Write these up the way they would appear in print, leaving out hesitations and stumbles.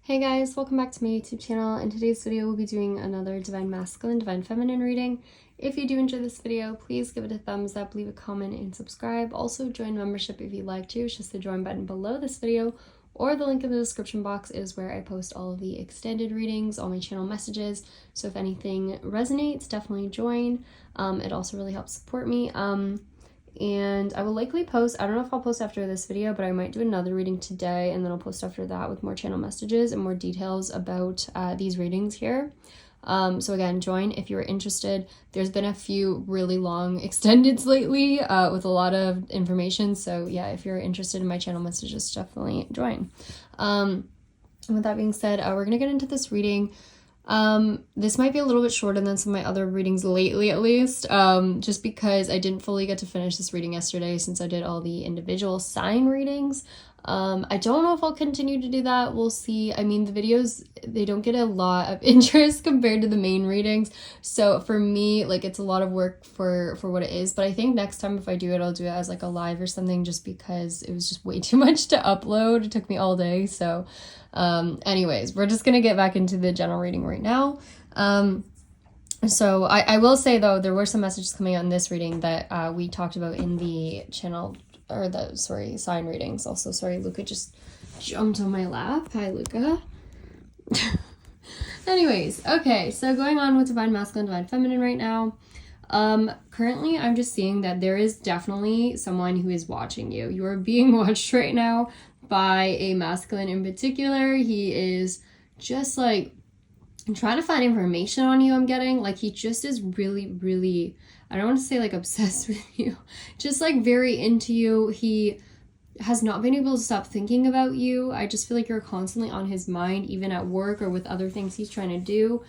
Hey guys, welcome back to my YouTube channel. In today's video, we'll be doing another Divine Masculine, Divine Feminine reading. If you do enjoy this video, please give it a thumbs up, leave a comment, and subscribe. Also, join membership if you'd like to. It's just the join button below this video, or the link in the description box is where I post all of the extended readings, all my channel messages. So if anything resonates, definitely join. It also really helps support me. And I will likely post, I don't know if I'll post after this video, but I might do another reading today, and then I'll post after that with more channel messages and more details about these readings here. So again, join if you're interested. There's been a few really long extendeds lately with a lot of information. So yeah, if you're interested in my channel messages, definitely join. With that being said, we're going to get into this reading. This might be a little bit shorter than some of my other readings lately, at least, just because I didn't fully get to finish this reading yesterday since I did all the individual sign readings. I don't know if I'll continue to do that. We'll see. I mean, the videos, they don't get a lot of interest compared to the main readings. So for me, like, it's a lot of work for what it is. But I think next time if I do it, I'll do it as like a live or something, just because it was just way too much to upload. It took me all day. So anyways, we're just gonna get back into the general reading right now. So I will say though, there were some messages coming out in this reading that we talked about in the channel, or the, sorry, sign readings. Also, sorry, Luca just jumped on my lap. Hi, Luca. Anyways, okay, so going on with Divine Masculine, Divine Feminine right now. Currently, I'm just seeing that there is definitely someone who is watching you. You are being watched right now by a masculine in particular. He is just like trying to find information on you, I'm getting. Like, he just is really, really, I don't want to say like obsessed with you, just like very into you. He has not been able to stop thinking about you. I just feel like you're constantly on his mind, even at work or with other things he's trying to do.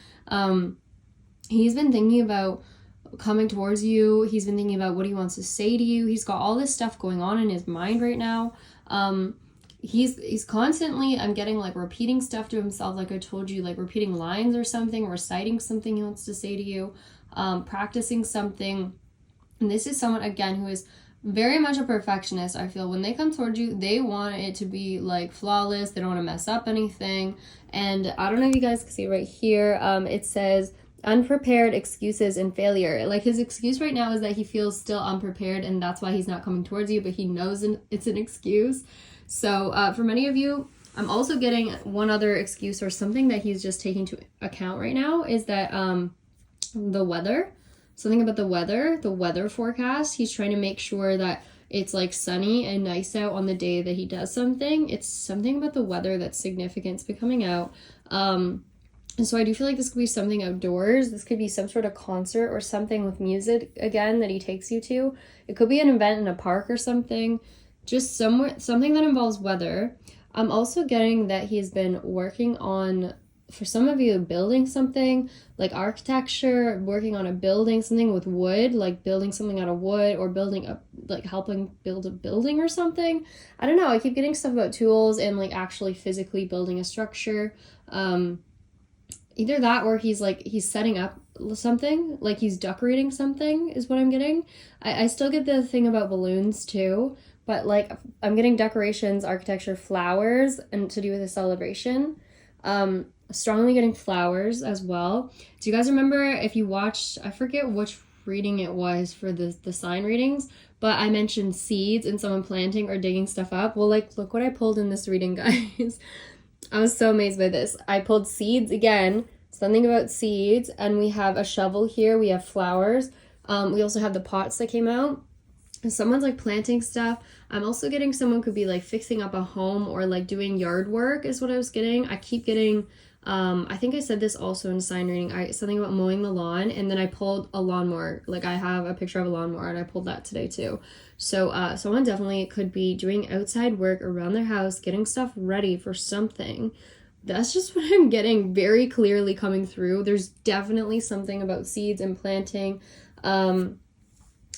He's been thinking about coming towards you. He's been thinking about what he wants to say to you. He's got all this stuff going on in his mind right now. He's constantly, I'm getting like repeating stuff to himself, like I told you, like repeating lines or something, reciting something he wants to say to you, practicing something. And this is someone, again, who is very much a perfectionist. I feel when they come towards you, they want it to be like flawless. They don't want to mess up anything. And I don't know if you guys can see right here, it says unprepared, excuses, and failure. Like, his excuse right now is that he feels still unprepared, and that's why he's not coming towards you, but he knows it's an excuse. So for many of you, I'm also getting one other excuse or something that he's just taking into account right now is that the weather, something about the weather forecast. He's trying to make sure that it's like sunny and nice out on the day that he does something. It's something about the weather that's significant. It's been coming out. And so I do feel like this could be something outdoors. This could be some sort of concert or something with music, again, that he takes you to. It could be an event in a park or something. Just something that involves weather. I'm also getting that he's been working on, for some of you, building something, like architecture, working on a building, something with wood, like building something out of wood, or helping build a building or something. I don't know. I keep getting stuff about tools and like actually physically building a structure. Either that, or he's setting up something, like he's decorating something is what I'm getting. I still get the thing about balloons too. But like, I'm getting decorations, architecture, flowers, and to do with a celebration. Strongly getting flowers as well. Do you guys remember, if you watched, I forget which reading it was for the sign readings, but I mentioned seeds and someone planting or digging stuff up. Well, like, look what I pulled in this reading, guys. I was so amazed by this. I pulled seeds again, something about seeds, and we have a shovel here. We have flowers. We also have the pots that came out. Someone's like planting stuff. I'm also getting someone could be like fixing up a home or like doing yard work is what I was getting. I keep getting, I think I said this also in sign reading, something about mowing the lawn, and then I pulled a lawnmower. Like, I have a picture of a lawnmower and I pulled that today too. So someone definitely could be doing outside work around their house, getting stuff ready for something. That's just what I'm getting very clearly coming through. There's definitely something about seeds and planting.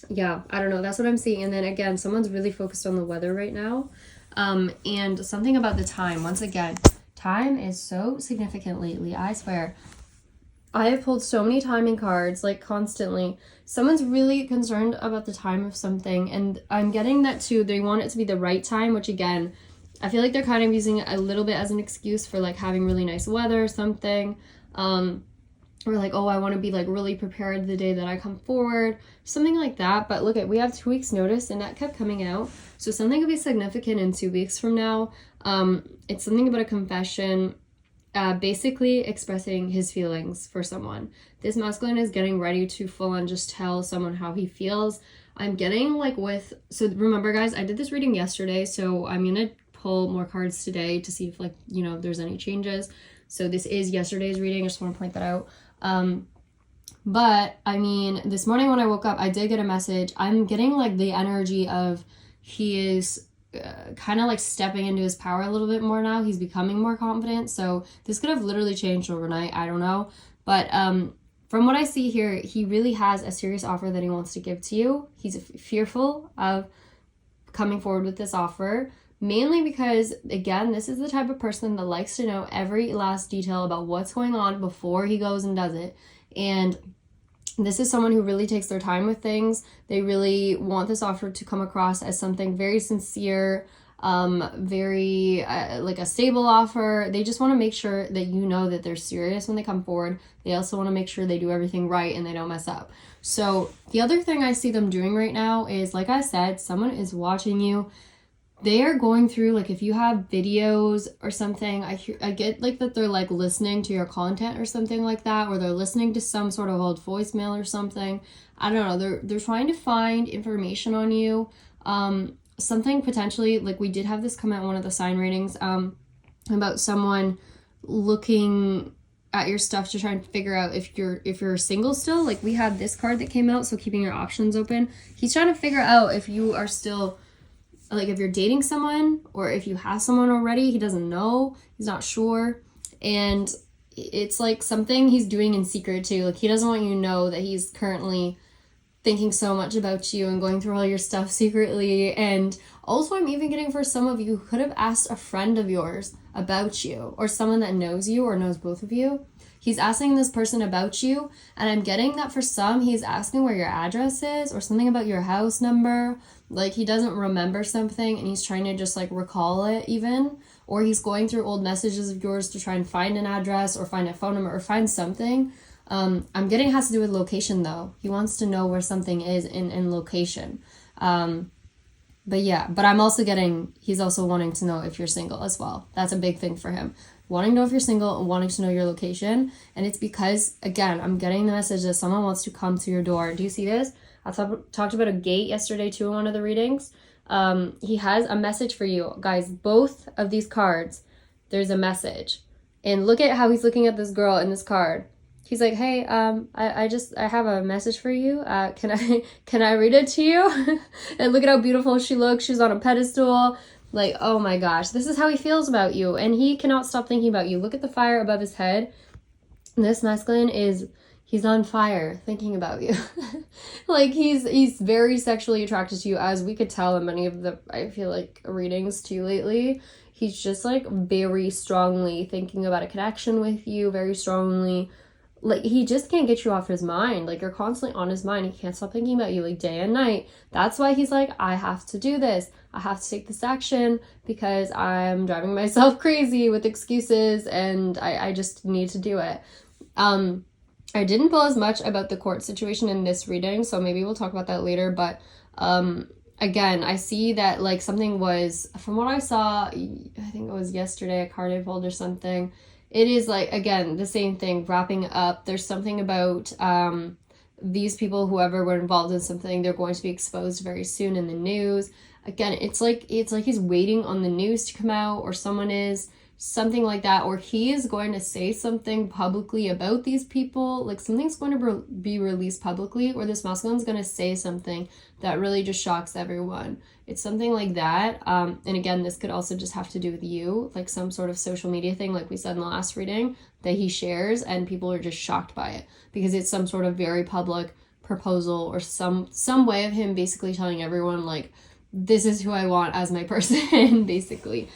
Yeah, I don't know. That's what I'm seeing. And then again, someone's really focused on the weather right now. And something about the time. Once again, time is so significant lately. I swear. I have pulled so many timing cards, like constantly. Someone's really concerned about the time of something. And I'm getting that too. They want it to be the right time, which again, I feel like they're kind of using it a little bit as an excuse for like having really nice weather or something. Or like, oh, I want to be like really prepared the day that I come forward, something like that. But look, we have 2 weeks notice, and that kept coming out. So something could be significant in 2 weeks from now. It's something about a confession, basically expressing his feelings for someone. This masculine is getting ready to full on just tell someone how he feels. I'm getting like so remember guys, I did this reading yesterday, so I'm gonna pull more cards today to see if like, you know, there's any changes. So this is yesterday's reading, I just want to point that out. But I mean, this morning when I woke up, I did get a message. I'm getting like the energy of he is kind of like stepping into his power a little bit more now. He's becoming more confident. So this could have literally changed overnight. I don't know. But from what I see here, he really has a serious offer that he wants to give to you. He's fearful of coming forward with this offer, mainly because, again, this is the type of person that likes to know every last detail about what's going on before he goes and does it. And this is someone who really takes their time with things. They really want this offer to come across as something very sincere, very like a stable offer. They just want to make sure that you know that they're serious when they come forward. They also want to make sure they do everything right and they don't mess up. So the other thing I see them doing right now is, like I said, someone is watching you. They are going through, like, if you have videos or something, I get like that they're like listening to your content or something like that, or they're listening to some sort of old voicemail or something. I don't know. They're trying to find information on you. Something potentially, like we did have this come out in one of the sign readings, about someone looking at your stuff to try and figure out if you're single still. Like we had this card that came out, so keeping your options open. He's trying to figure out if you are still, like, if you're dating someone or if you have someone already. He doesn't know. He's not sure. And it's like something he's doing in secret too. Like he doesn't want you to know that he's currently thinking so much about you and going through all your stuff secretly. And also I'm even getting, for some of you, who could have asked a friend of yours about you, or someone that knows you or knows both of you. He's asking this person about you, and I'm getting that for some, he's asking where your address is or something about your house number. Like he doesn't remember something and he's trying to just like recall it even, or he's going through old messages of yours to try and find an address or find a phone number or find something. I'm getting it has to do with location though. He wants to know where something is in location. But yeah, but I'm also getting, he's also wanting to know if you're single as well. That's a big thing for him. Wanting to know if you're single and wanting to know your location. And it's because, again, I'm getting the message that someone wants to come to your door. Do you see this? I talked about a gate yesterday too in one of the readings. He has a message for you. Guys, both of these cards, there's a message. And look at how he's looking at this girl in this card. He's like, hey, I have a message for you. Can I read it to you? And look at how beautiful she looks. She's on a pedestal. Like, oh my gosh, this is how he feels about you. And he cannot stop thinking about you. Look at the fire above his head. This masculine he's on fire thinking about you. Like he's very sexually attracted to you, as we could tell in many of the, I feel like, readings too lately. He's just like very strongly thinking about a connection with you, very strongly. Like he just can't get you off his mind. Like you're constantly on his mind. He can't stop thinking about you like day and night. That's why he's like, I have to do this. I have to take this action because I'm driving myself crazy with excuses and I just need to do it. I didn't pull as much about the court situation in this reading, so maybe we'll talk about that later. But again, I see that like something was, from what I saw, I think it was yesterday, a card I pulled or something. It is like, again, the same thing, wrapping up. There's something about these people, whoever were involved in something, they're going to be exposed very soon in the news. Again, it's like he's waiting on the news to come out, or someone is, something like that, or he is going to say something publicly about these people. Like something's going to be released publicly, or this masculine's going to say something that really just shocks everyone. It's something like that. And again, this could also just have to do with you, like some sort of social media thing, like we said in the last reading, that he shares and people are just shocked by it because it's some sort of very public proposal or some way of him basically telling everyone like, this is who I want as my person, basically.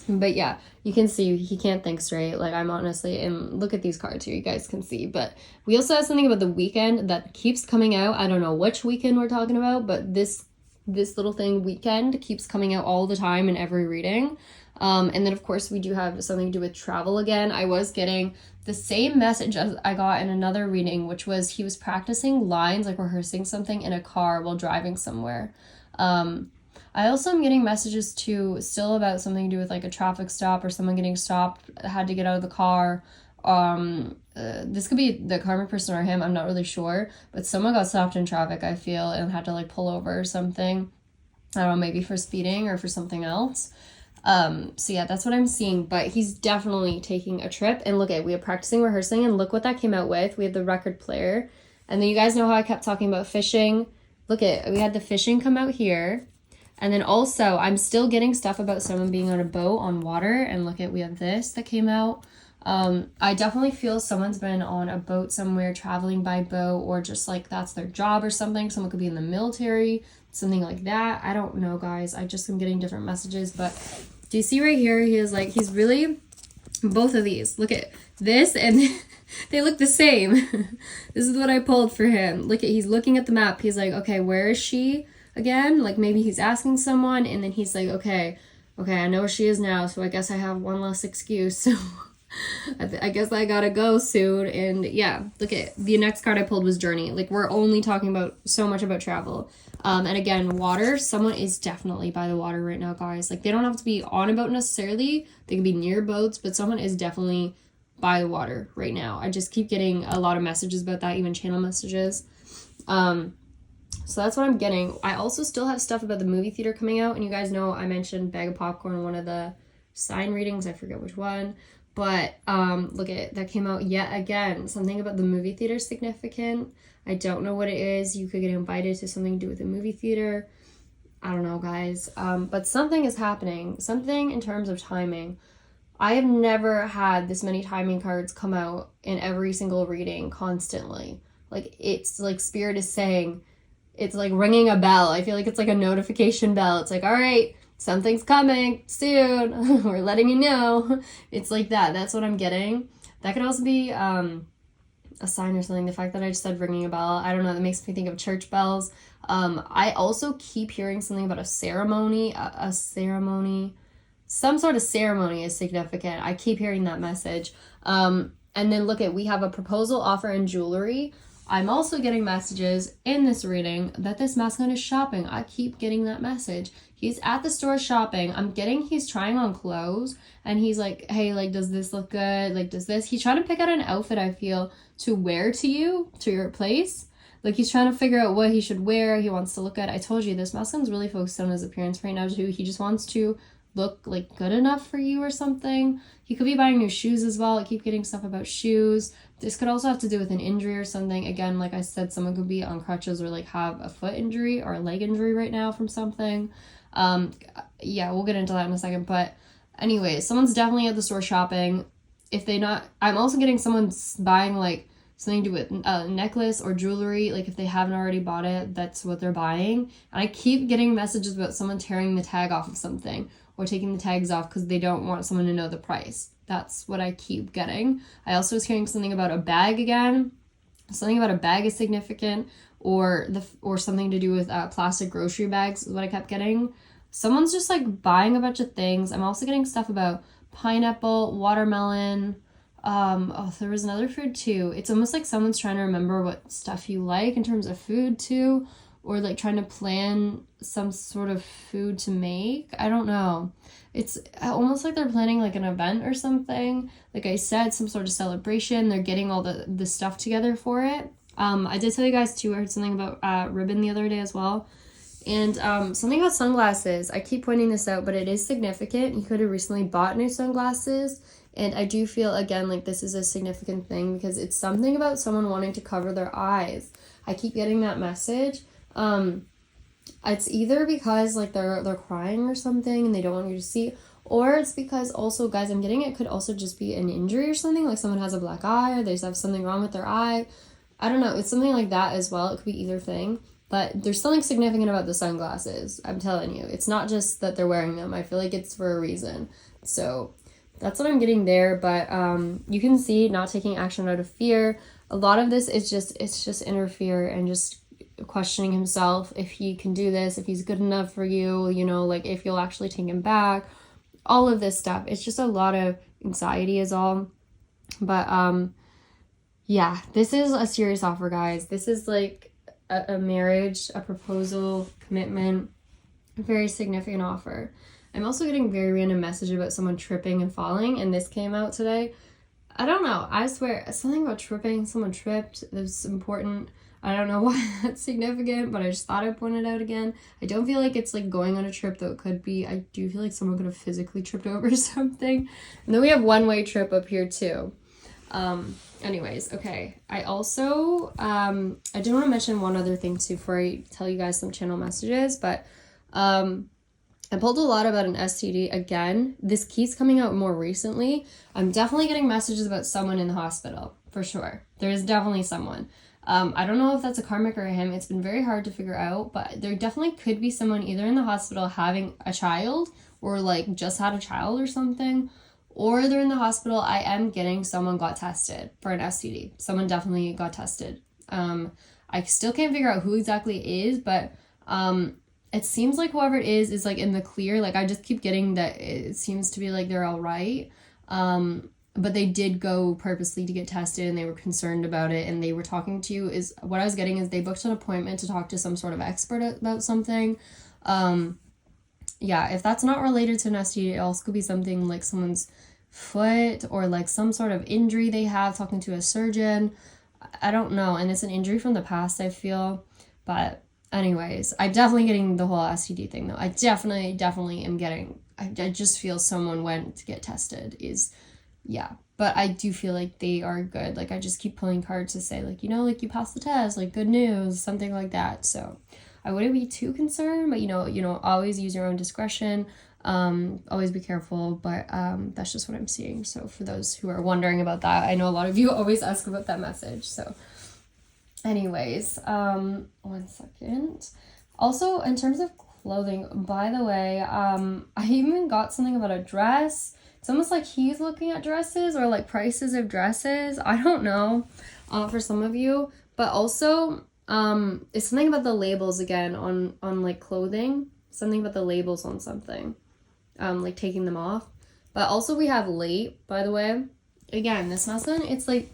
But yeah, you can see he can't think straight. Like I'm honestly, and look at these cards here, you guys can see. But we also have something about the weekend that keeps coming out. I don't know which weekend we're talking about, but this this little thing, weekend, keeps coming out all the time in every reading. And then, of course, we do have something to do with travel again. I was getting the same message as I got in another reading, which was he was practicing lines, like rehearsing something in a car while driving somewhere. I also am getting messages too, still about something to do with like a traffic stop or someone getting stopped, had to get out of the car. This could be the karmic person or him, I'm not really sure, but someone got stopped in traffic, I feel, and had to like pull over or something. I don't know, maybe for speeding or for something else. So yeah, that's what I'm seeing, but he's definitely taking a trip. And look at, we have practicing, rehearsing, and look what that came out with. We have the record player, and then you guys know how I kept talking about fishing. Look at, we had the fishing come out here. And then also, I'm still getting stuff about someone being on a boat on water. And look at, we have this that came out. I definitely feel someone's been on a boat somewhere, traveling by boat, or just like that's their job or something. Someone could be in the military, something like that. I don't know, guys. I just am getting different messages. But do you see right here? He is like, he's really, both of these. Look at this, and they look the same. This is what I pulled for him. Look at, he's looking at the map. He's like, okay, where is she? Again, like maybe he's asking someone, and then he's like, okay, I know where she is now, so I guess I have one less excuse. So I guess I gotta go soon. And yeah, look at the next card I pulled was journey. Like, we're only talking about so much about travel. And again, water. Someone is definitely by the water right now, guys. Like, they don't have to be on a boat necessarily. They can be near boats, but someone is definitely by the water right now. I just keep getting a lot of messages about that, even channel messages. So that's what I'm getting. I also still have stuff about the movie theater coming out, and you guys know I mentioned bag of popcorn in one of the sign readings. I forget which one, but look at it. That came out yet again. Something about the movie theater significant. I don't know what it is. You could get invited to something to do with the movie theater. I don't know, guys. But something is happening. Something in terms of timing. I have never had this many timing cards come out in every single reading constantly. Like, it's like Spirit is saying, it's like ringing a bell. I feel like it's like a notification bell. It's like, all right, something's coming soon. We're letting you know. It's like that. That's what I'm getting. That could also be a sign or something. The fact that I just said ringing a bell, I don't know. That makes me think of church bells. I also keep hearing something about a ceremony. A ceremony. Some sort of ceremony is significant. I keep hearing that message. And then look at, we have a proposal, offer, and jewelry. I'm also getting messages in this reading that this masculine is shopping. I keep getting that message. He's at the store shopping. I'm getting he's trying on clothes, and he's like, hey, like, does this look good? Like, does this? He's trying to pick out an outfit, I feel, to wear to you, to your place. Like, he's trying to figure out what he should wear. He wants to look good. I told you, this masculine's really focused on his appearance right now, too. He just wants to look like good enough for you or something. He could be buying new shoes as well. I keep getting stuff about shoes. This could also have to do with an injury or something. Again, like I said, someone could be on crutches or like have a foot injury or a leg injury right now from something. Yeah, we'll get into that in a second. But anyway, someone's definitely at the store shopping. If they not, I'm also getting someone buying like something to do with a necklace or jewelry. Like, if they haven't already bought it, that's what they're buying. And I keep getting messages about someone tearing the tag off of something or taking the tags off because they don't want someone to know the price. That's what I keep getting. I also was hearing something about a bag again. Something about a bag is significant, or something to do with plastic grocery bags is what I kept getting. Someone's just like buying a bunch of things. I'm also getting stuff about pineapple, watermelon. There was another food too. It's almost like someone's trying to remember what stuff you like in terms of food too, or like trying to plan some sort of food to make. I don't know. It's almost like they're planning like an event or something. Like I said, some sort of celebration. They're getting all the stuff together for it. I did tell you guys too, I heard something about ribbon the other day as well. And something about sunglasses. I keep pointing this out, but it is significant. You could have recently bought new sunglasses. And I do feel, again, like this is a significant thing because it's something about someone wanting to cover their eyes. I keep getting that message. It's either because like they're crying or something and they don't want you to see, or it's because also, guys, I'm getting it could also just be an injury or something, like someone has a black eye or they just have something wrong with their eye. I don't know. It's something like that as well. It could be either thing, but there's something significant about the sunglasses. I'm telling you, it's not just that they're wearing them. I feel like it's for a reason. So that's what I'm getting there. But you can see not taking action out of fear. A lot of this is just, it's just inner fear and just questioning himself if he can do this, if he's good enough for you, you know, like if you'll actually take him back, all of this stuff. It's just a lot of anxiety is all. But yeah, this is a serious offer, guys. This is like a marriage, a proposal, commitment, a very significant offer. I'm also getting very random message about someone tripping and falling, and this came out today. I don't know. I swear, something about tripping. Someone tripped. It was important. I don't know why that's significant, but I just thought I'd point it out again. I don't feel like it's like going on a trip, though it could be. I do feel like someone could have physically tripped over something. And then we have one-way trip up here, too. Anyways, okay. I also, I did want to mention one other thing, too, before I tell you guys some channel messages, but, I pulled a lot about an STD. Again, this keeps coming out more recently. I'm definitely getting messages about someone in the hospital, for sure. There is definitely someone. I don't know if that's a karmic or a him. It's been very hard to figure out, but there definitely could be someone either in the hospital having a child or like just had a child or something, or they're in the hospital. I am getting someone got tested for an STD. Someone definitely got tested. I still can't figure out who exactly it is, but it seems like whoever it is like in the clear. Like I just keep getting that it seems to be like they're all right. But they did go purposely to get tested and they were concerned about it, and they were talking to you. Is what I was getting is they booked an appointment to talk to some sort of expert about something. Yeah, if that's not related to an STD, it also could be something like someone's foot or like some sort of injury they have, talking to a surgeon. I don't know, and it's an injury from the past, I feel. But anyways, I'm definitely getting the whole STD thing, though. I definitely am getting, I just feel someone went to get tested is, yeah. But I do feel like they are good. Like, I just keep pulling cards to say, like, you know, like, you passed the test, like, good news, something like that. So I wouldn't be too concerned, but, you know, always use your own discretion. Always be careful, but that's just what I'm seeing. So for those who are wondering about that, I know a lot of you always ask about that message. So anyways, 1 second. Also, in terms of clothing, by the way, I even got something about a dress. It's almost like he's looking at dresses or like prices of dresses. I don't know, for some of you, but also, it's something about the labels again on like clothing, something about the labels on something, like taking them off. But also we have late, by the way. Again, this masculine, it's like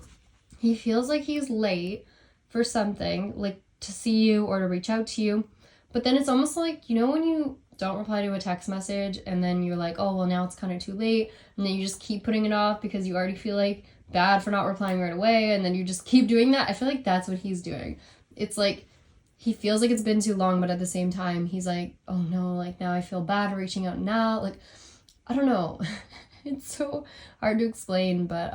he feels like he's late for something, like to see you or to reach out to you. But then it's almost like, you know, when you don't reply to a text message and then you're like, oh, well, now it's kind of too late. And then you just keep putting it off because you already feel like bad for not replying right away. And then you just keep doing that. I feel like that's what he's doing. It's like he feels like it's been too long, but at the same time, he's like, oh no, like now I feel bad reaching out now. Like, I don't know. It's so hard to explain, but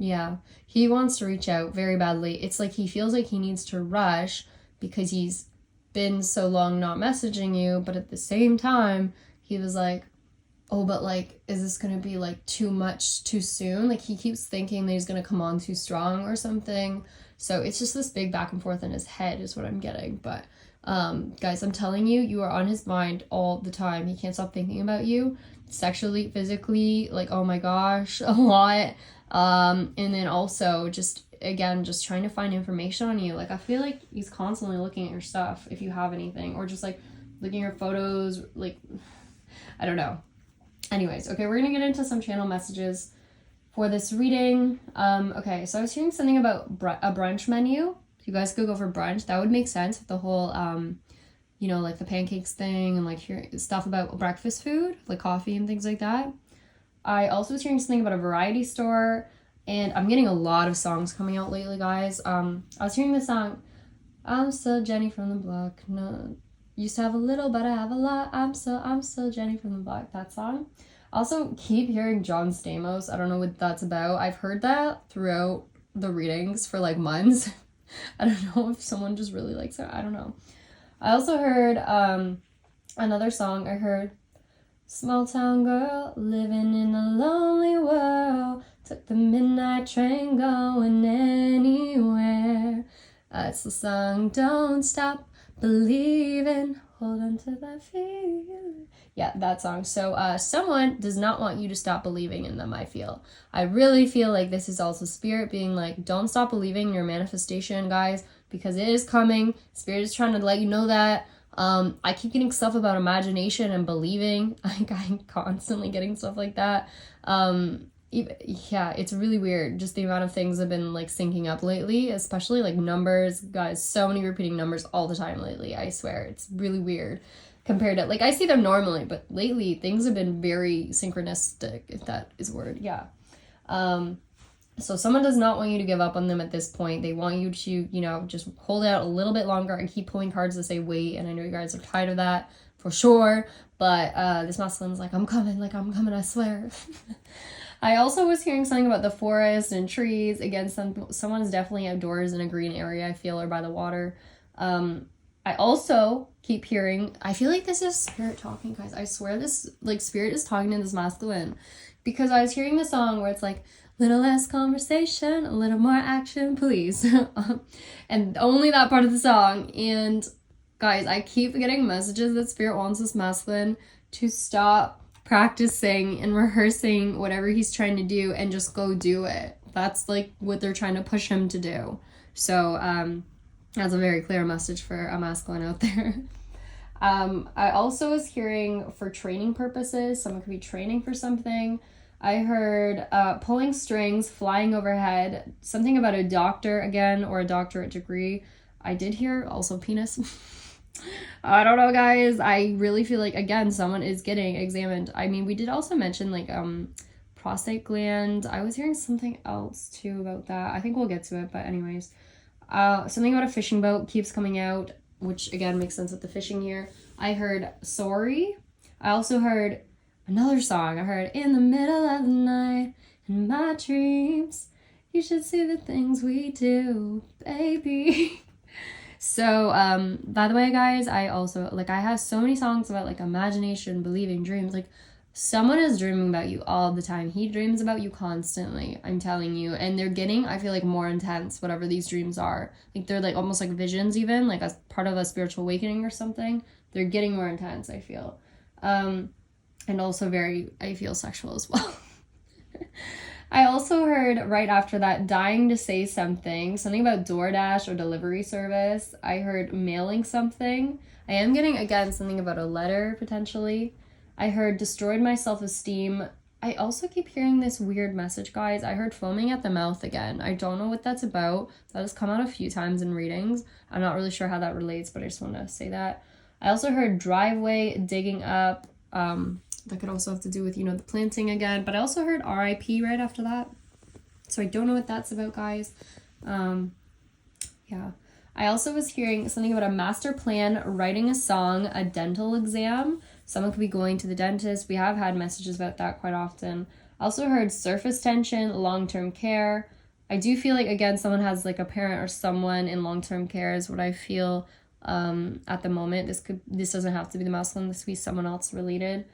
yeah, he wants to reach out very badly. It's like he feels like he needs to rush because he's been so long not messaging you, but at the same time, he was like, oh, but like, is this gonna be like too much too soon? Like he keeps thinking that he's gonna come on too strong or something. So it's just this big back and forth in his head is what I'm getting. But guys, I'm telling you, you are on his mind all the time. He can't stop thinking about you sexually, physically, like, oh my gosh, a lot. And then also just, again, just trying to find information on you. Like, I feel like he's constantly looking at your stuff if you have anything, or just like looking at your photos, like, I don't know. Anyways, okay, we're gonna get into some channel messages for this reading. Okay, so I was hearing something about a brunch menu. You guys could go for brunch. That would make sense with the whole, you know, like the pancakes thing and like hearing stuff about breakfast food, like coffee and things like that. I also was hearing something about a variety store, and I'm getting a lot of songs coming out lately, guys. I was hearing the song, I'm still Jenny from the block. No, used to have a little, but I have a lot. I'm still Jenny from the block. That song. Also, keep hearing John Stamos. I don't know what that's about. I've heard that throughout the readings for like months. I don't know if someone just really likes it. I don't know. I also heard another song. I heard small town girl living in a lonely world. Took the midnight train going anywhere. It's the song Don't Stop Believing. Hold on to that feeling. Yeah, that song. So someone does not want you to stop believing in them, I feel. I really feel like this is also spirit being like, don't stop believing in your manifestation, guys. because it is coming. Spirit is trying to let you know that. I keep getting stuff about imagination and believing. I'm constantly getting stuff like that. Yeah, it's really weird. Just the amount of things have been like syncing up lately, especially like numbers. Guys, so many repeating numbers all the time lately. I swear, it's really weird compared to like I see them normally, but lately things have been very synchronistic, if that is a word. Yeah. So someone does not want you to give up on them at this point. They want you to, you know, just hold out a little bit longer and keep pulling cards to say wait. And I know you guys are tired of that for sure. But this masculine's like, I'm coming, I swear. I also was hearing something about the forest and trees. Again, someone's definitely outdoors in a green area, I feel, or by the water. I also keep hearing, I feel like this is spirit talking, guys. I swear this, like, spirit is talking to this masculine. Because I was hearing the song where it's like, little less conversation, a little more action, please. And only that part of the song. And guys, I keep getting messages that spirit wants this masculine to stop practicing and rehearsing whatever he's trying to do and just go do it. That's like what they're trying to push him to do. So that's a very clear message for a masculine out there. I also was hearing for training purposes, someone could be training for something. I heard pulling strings, flying overhead, something about a doctor again, or a doctorate degree. I did hear also penis. I don't know, guys. I really feel like, again, someone is getting examined. I mean, we did also mention like prostate gland. I was hearing something else too about that. I think we'll get to it, but anyways. Something about a fishing boat keeps coming out, which again makes sense with the fishing here. I heard sorry. I also heard another song. I heard in the middle of the night in my dreams, you should see the things we do, baby. So, by the way, guys, I also, like, I have so many songs about, like, imagination, believing, dreams. Like, someone is dreaming about you all the time. He dreams about you constantly, I'm telling you. And they're getting, I feel like, more intense, whatever these dreams are. Like, they're, like, almost like visions even, like, as part of a spiritual awakening or something. They're getting more intense, I feel. And also very, I feel, sexual as well. I also heard right after that, dying to say something about DoorDash or delivery service. I heard mailing something. I am getting, again, something about a letter, potentially. I heard destroyed my self-esteem. I also keep hearing this weird message, guys. I heard foaming at the mouth again. I don't know what that's about. That has come out a few times in readings. I'm not really sure how that relates, but I just want to say that. I also heard driveway, digging up, that could also have to do with, you know, the planting again. But I also heard RIP right after that. So I don't know what that's about, guys. Yeah. I also was hearing something about a master plan, writing a song, a dental exam. Someone could be going to the dentist. We have had messages about that quite often. I also heard surface tension, long-term care. I do feel like, again, someone has like a parent or someone in long-term care is what I feel at the moment. This doesn't have to be the masculine. This could be someone else related.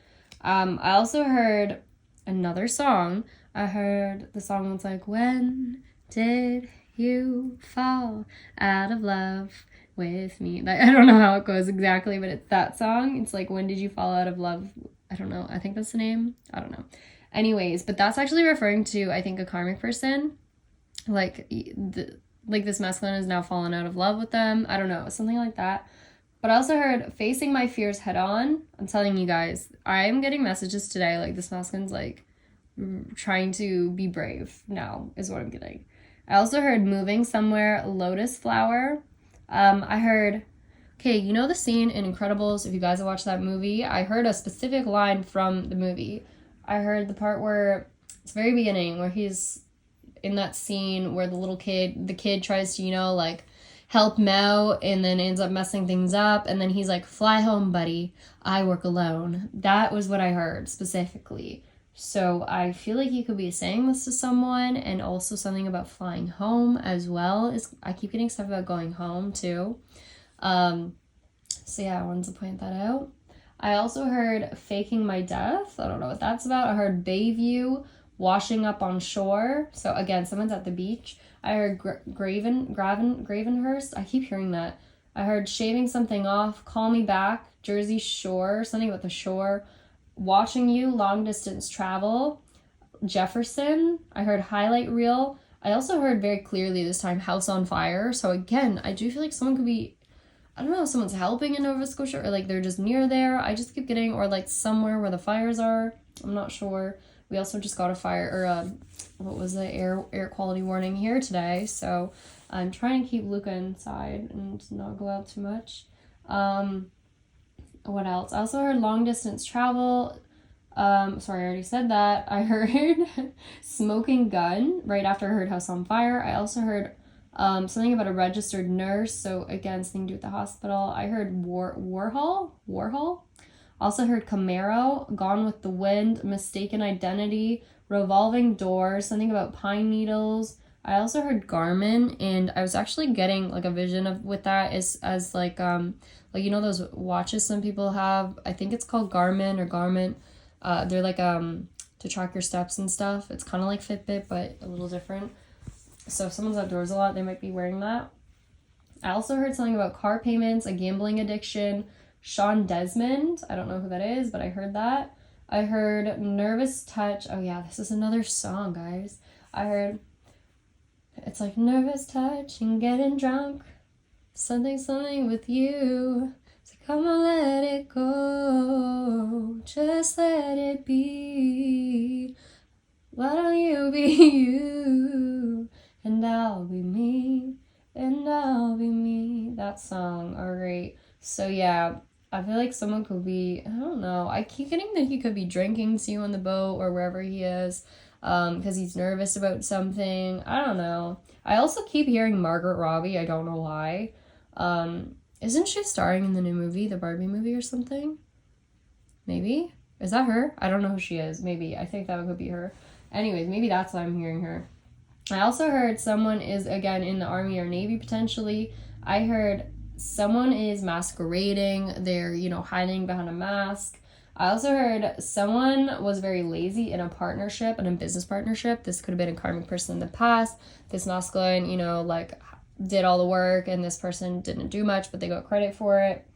I also heard another song. I heard the song that's like, when did you fall out of love with me? I don't know how it goes exactly, but it's that song. It's like, when did you fall out of love? I don't know. I think that's the name. I don't know. Anyways, but that's actually referring to, I think, a karmic person. Like this masculine has now fallen out of love with them. I don't know. Something like that. But I also heard facing my fears head on. I'm telling you guys, I am getting messages today. Like, this masculine's like trying to be brave now is what I'm getting. I also heard moving somewhere, lotus flower. I heard, okay, you know the scene in Incredibles, if you guys have watched that movie, I heard a specific line from the movie. I heard the part where, it's very beginning, where he's in that scene where the kid tries to, you know, like, help him out and then ends up messing things up. And then he's like, fly home, buddy. I work alone. That was what I heard specifically. So I feel like you could be saying this to someone, and also something about flying home as well. I keep getting stuff about going home too. So yeah, I wanted to point that out. I also heard faking my death. I don't know what that's about. I heard Bayview, washing up on shore. So again, someone's at the beach. I heard Gravenhurst. I keep hearing that. I heard shaving something off, call me back, Jersey Shore, something about the shore, watching you, long distance travel, Jefferson. I heard highlight reel. I also heard very clearly this time house on fire. So again, I do feel like someone could be, I don't know if someone's helping in Nova Scotia or like they're just near there. I just keep getting, or like somewhere where the fires are. I'm not sure. We also just got a fire, or what was the air quality warning here today. So I'm trying to keep Luca inside and not go out too much. What else? I also heard long distance travel. Sorry, I already said that. I heard smoking gun right after I heard house on fire. I also heard something about a registered nurse. So again, something to do with the hospital. I heard Warhol. Also heard Camaro, Gone with the Wind, Mistaken Identity, Revolving Doors, something about pine needles. I also heard Garmin, and I was actually getting like a vision of with that as like you know those watches some people have. I think it's called Garmin or Garment. They're like to track your steps and stuff. It's kind of like Fitbit, but a little different. So if someone's outdoors a lot, they might be wearing that. I also heard something about car payments, a gambling addiction, Sean Desmond. I don't know who that is, but I heard that. I heard nervous touch. Oh yeah, this is another song, guys. I heard it's like nervous touch and getting drunk. Something with you. So come on, let it go. Just let it be. Why don't you be you? And I'll be me. And I'll be me. That song, alright. So yeah, I feel like someone could be, I don't know. I keep getting that he could be drinking to you on the boat or wherever he is. Because he's nervous about something. I don't know. I also keep hearing Margaret Robbie. I don't know why. Isn't she starring in the new movie, the Barbie movie or something? Maybe? Is that her? I don't know who she is. Maybe. I think that could be her. Anyways, maybe that's why I'm hearing her. I also heard someone is, again, in the Army or Navy potentially. I heard someone is masquerading. They're, hiding behind a mask. I also heard someone was very lazy in a partnership, in a business partnership. This could have been a karmic person in the past. This masculine, did all the work and this person didn't do much, but they got credit for it.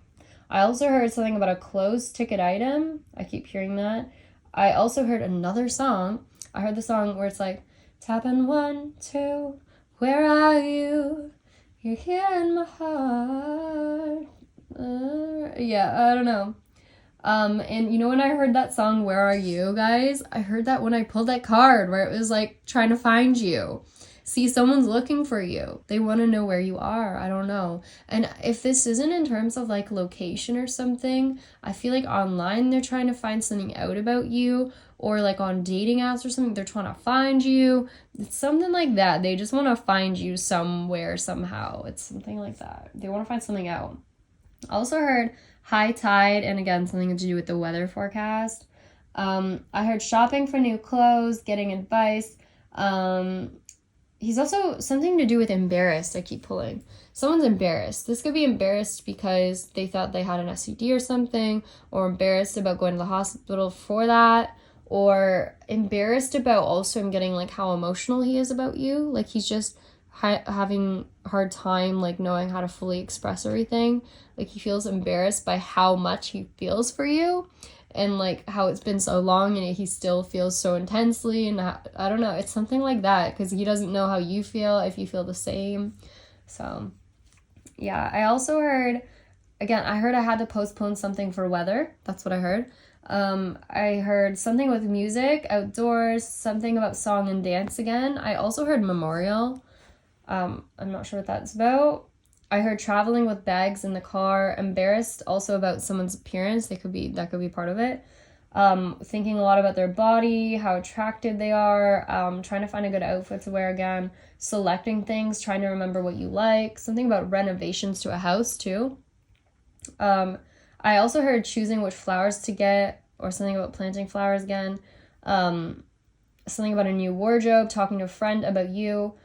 I also heard something about a closed ticket item. I keep hearing that. I also heard another song. I heard the song where it's like, tapping 1, 2, where are you? You're here in my heart. I don't know. And when I heard that song, Where Are You, guys? I heard that when I pulled that card where it was like trying to find you. See, someone's looking for you. They want to know where you are. I don't know. And if this isn't in terms of like location or something, I feel like online they're trying to find something out about you, or like on dating apps or something, they're trying to find you. It's something like that. They just want to find you somewhere, somehow. It's something like that. They want to find something out. I also heard high tide, and again, something to do with the weather forecast. I heard shopping for new clothes, getting advice. He's also something to do with embarrassed. I keep pulling. Someone's embarrassed. This could be embarrassed because they thought they had an STD or something, or embarrassed about going to the hospital for that, or embarrassed about also him getting like how emotional he is about you. Like he's just having a hard time like knowing how to fully express everything. Like he feels embarrassed by how much he feels for you, and like how it's been so long and he still feels so intensely, and I don't know, it's something like that because he doesn't know how you feel, if you feel the same. So yeah, I also heard, again, I heard I had to postpone something for weather. That's what I heard. I heard something with music, outdoors, something about song and dance again. I also heard memorial. I'm not sure what that's about. I heard traveling with bags in the car, embarrassed also about someone's appearance. That could be part of it. Thinking a lot about their body, how attractive they are, trying to find a good outfit to wear again, selecting things, trying to remember what you like, something about renovations to a house too. I also heard choosing which flowers to get, or something about planting flowers again. Something about a new wardrobe, talking to a friend about you.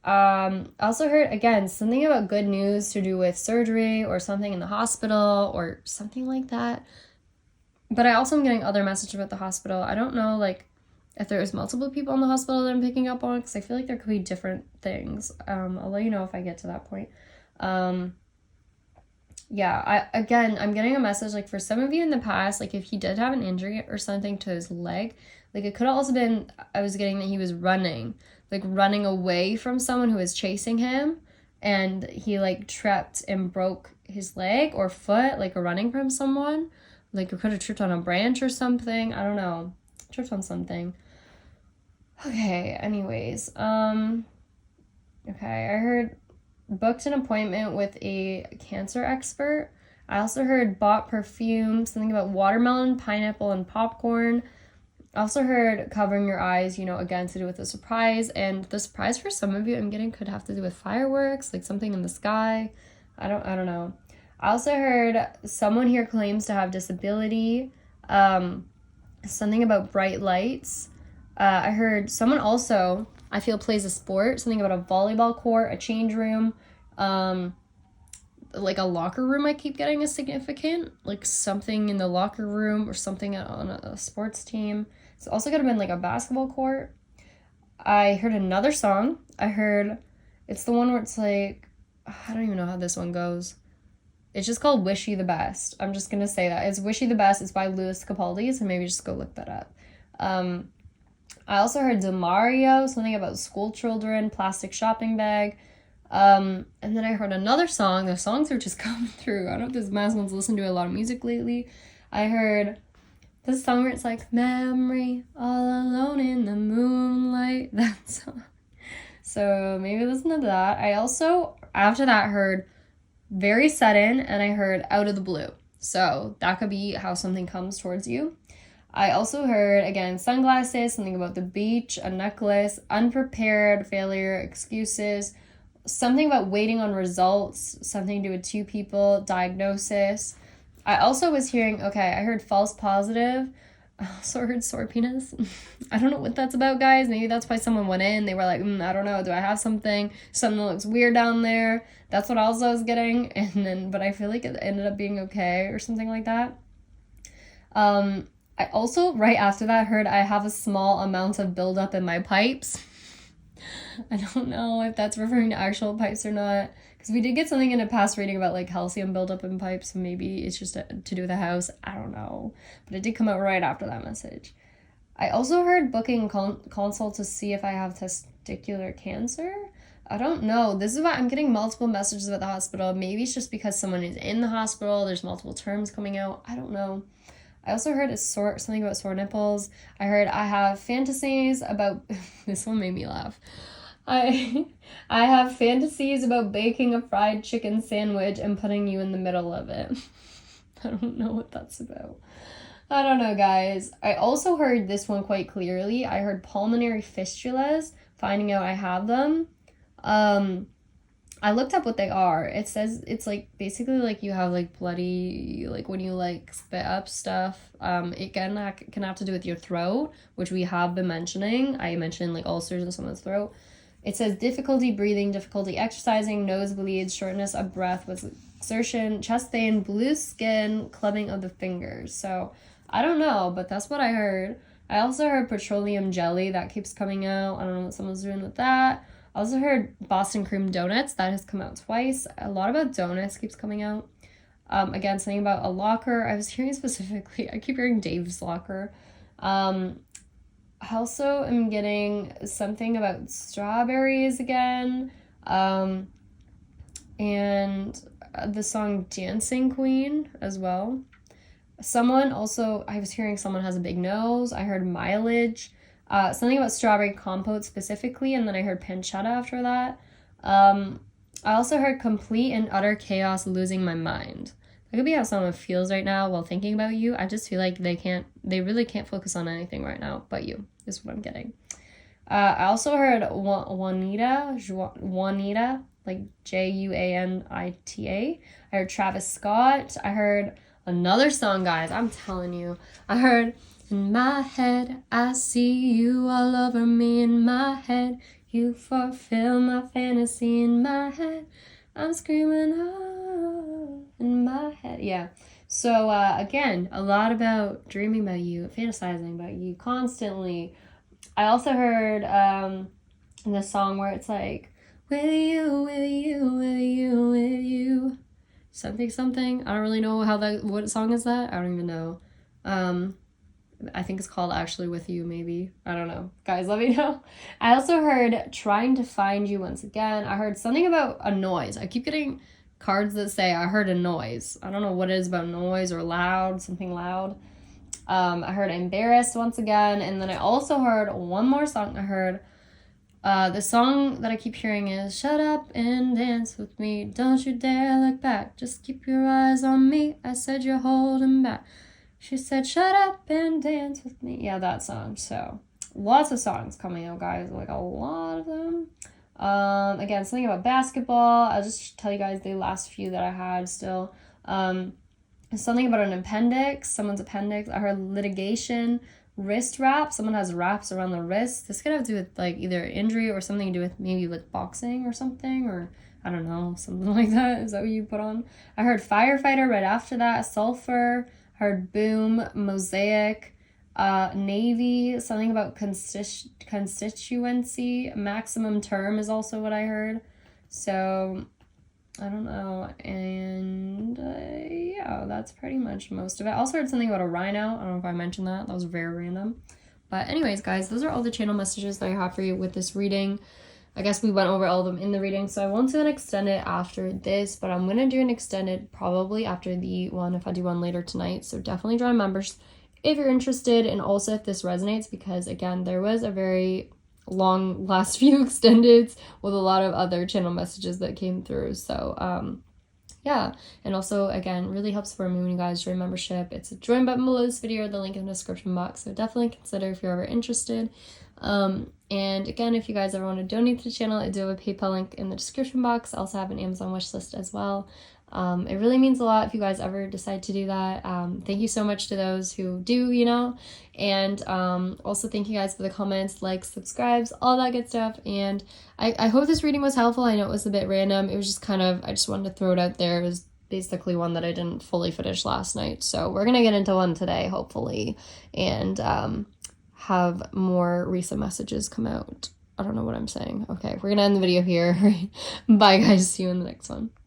I also heard, again, something about good news to do with surgery or something in the hospital or something like that. But I also am getting other messages about the hospital. I don't know, like, if there's multiple people in the hospital that I'm picking up on, because I feel like there could be different things. I'll let you know if I get to that point. I'm getting a message, like, for some of you in the past, like, if he did have an injury or something to his leg, Like, it could have also been, I was getting that he was running, like, running away from someone who was chasing him, and he, like, tripped and broke his leg or foot, like, running from someone. Like, it could have tripped on a branch or something. I don't know. Tripped on something. Okay, anyways. Okay, I heard booked an appointment with a cancer expert. I also heard bought perfume, something about watermelon, pineapple, and popcorn. I also heard covering your eyes, you know, again, to do with a surprise. And the surprise for some of you I'm getting could have to do with fireworks, like something in the sky. I don't know. I also heard someone here claims to have disability. Something about bright lights. I heard someone also, I feel, plays a sport, something about a volleyball court, a change room, like a locker room. I keep getting a significant, like something in the locker room or something on a sports team. It's also could have been like a basketball court. I heard another song. I heard, it's the one where it's like, I don't even know how this one goes. It's just called Wish You the Best. I'm just gonna say that. It's Wish You the Best. It's by Louis Capaldi, so maybe just go look that up. I also heard Demario, something about school children, plastic shopping bag. And then I heard another song. The songs are just coming through. I don't know if this masculine's listened to a lot of music lately. I heard this song where it's like, memory, all alone in the moonlight. That song. So maybe listen to that. I also, after that, heard very sudden, and I heard out of the blue. So that could be how something comes towards you. I also heard, again, sunglasses, something about the beach, a necklace, unprepared, failure, excuses, something about waiting on results, something to do with two people, diagnosis. I also was hearing, okay, I heard false positive. I also heard sore penis. I don't know what that's about, guys. Maybe that's why someone went in. They were like, I don't know. Do I have something? Something that looks weird down there. That's what also I was getting. And then, but I feel like it ended up being okay or something like that. I also, right after that, heard I have a small amount of buildup in my pipes. I don't know if that's referring to actual pipes or not, because we did get something in a past reading about like calcium buildup in pipes, so maybe it's just to do with the house. I don't know, but it did come out right after that message. I also heard booking consult to see if I have testicular cancer. I don't know. This is why I'm getting multiple messages about the hospital. Maybe it's just because someone is in the hospital. There's multiple terms coming out. I don't know. I also heard something about sore nipples. I heard I have fantasies about, this one made me laugh. I have fantasies about baking a fried chicken sandwich and putting you in the middle of it. I don't know what that's about. I don't know, guys. I also heard this one quite clearly. I heard pulmonary fistulas, finding out I have them. I looked up what they are. It says it's like basically like you have like bloody, like when you like spit up stuff. It can have to do with your throat, which we have been mentioning. I mentioned like ulcers in someone's throat. It says difficulty breathing, difficulty exercising, nosebleeds, shortness of breath with exertion, chest pain, blue skin, clubbing of the fingers. So I don't know, but that's what I heard. I also heard petroleum jelly that keeps coming out. I don't know what someone's doing with that. I also heard Boston cream donuts. That has come out twice. A lot about donuts keeps coming out. Again, something about a locker. I was hearing specifically, I keep hearing Dave's locker. I also am getting something about strawberries again. And the song Dancing Queen as well. Someone also, I was hearing someone has a big nose. I heard mileage. Something about strawberry compote specifically, and then I heard pancetta after that. I also heard complete and utter chaos, losing my mind. That could be how someone feels right now while thinking about you. I just feel like they really can't focus on anything right now but you, is what I'm getting. I also heard Juanita, like Juanita. I heard Travis Scott. I heard another song, guys. I'm telling you. I heard, in my head, I see you all over me. In my head, you fulfill my fantasy. In my head, I'm screaming, oh, in my head. Yeah. So, again, a lot about dreaming about you, fantasizing about you constantly. I also heard the song where it's like, with you, with you, with you, with you. Something. I don't really know what song is that? I don't even know. I think it's called Actually With You, maybe. I don't know. Guys, let me know. I also heard Trying to Find You once again. I heard something about a noise. I keep getting cards that say I heard a noise. I don't know what it is about noise or loud, something loud. I heard Embarrassed once again. And then I also heard one more song. I heard the song that I keep hearing is Shut Up and Dance With Me. Don't you dare look back. Just keep your eyes on me. I said you're holding back. She said, shut up and dance with me. Yeah, that song. So, lots of songs coming out, guys. Like, a lot of them. Again, something about basketball. I'll just tell you guys the last few that I had still. Something about an appendix. Someone's appendix. I heard litigation. Wrist wrap. Someone has wraps around the wrist. This could have to do with, like, either injury or something to do with maybe, like, boxing or something. Or, I don't know, something like that. Is that what you put on? I heard firefighter right after that. Sulfur. Heard boom, mosaic, navy, something about constituency, maximum term is also what I heard. So, I don't know. And yeah, that's pretty much most of it. I also heard something about a rhino. I don't know if I mentioned that. That was very random. But anyways, guys, those are all the channel messages that I have for you with this reading. I guess we went over all of them in the reading, so I won't do an extended after this, but I'm going to do an extended probably after the one if I do one later tonight. So definitely join members if you're interested, and also if this resonates, because again, there was a very long last few extendeds with a lot of other channel messages that came through. So yeah, and also again, really helps support me when you guys join membership. It's a join button below this video, the link in the description box, so definitely consider if you're ever interested. And again, if you guys ever want to donate to the channel, I do have a PayPal link in the description box. I also have an Amazon wish list as well. It really means a lot if you guys ever decide to do that. Thank you so much to those who do, you know, and also thank you guys for the comments, likes, subscribes, all that good stuff. And I hope this reading was helpful. I know it was a bit random. It was just kind of, I just wanted to throw it out there. It was basically one that I didn't fully finish last night. So we're going to get into one today, hopefully, and have more recent messages come out. I don't know what I'm saying. Okay, we're going to end the video here. Bye, guys. See you in the next one.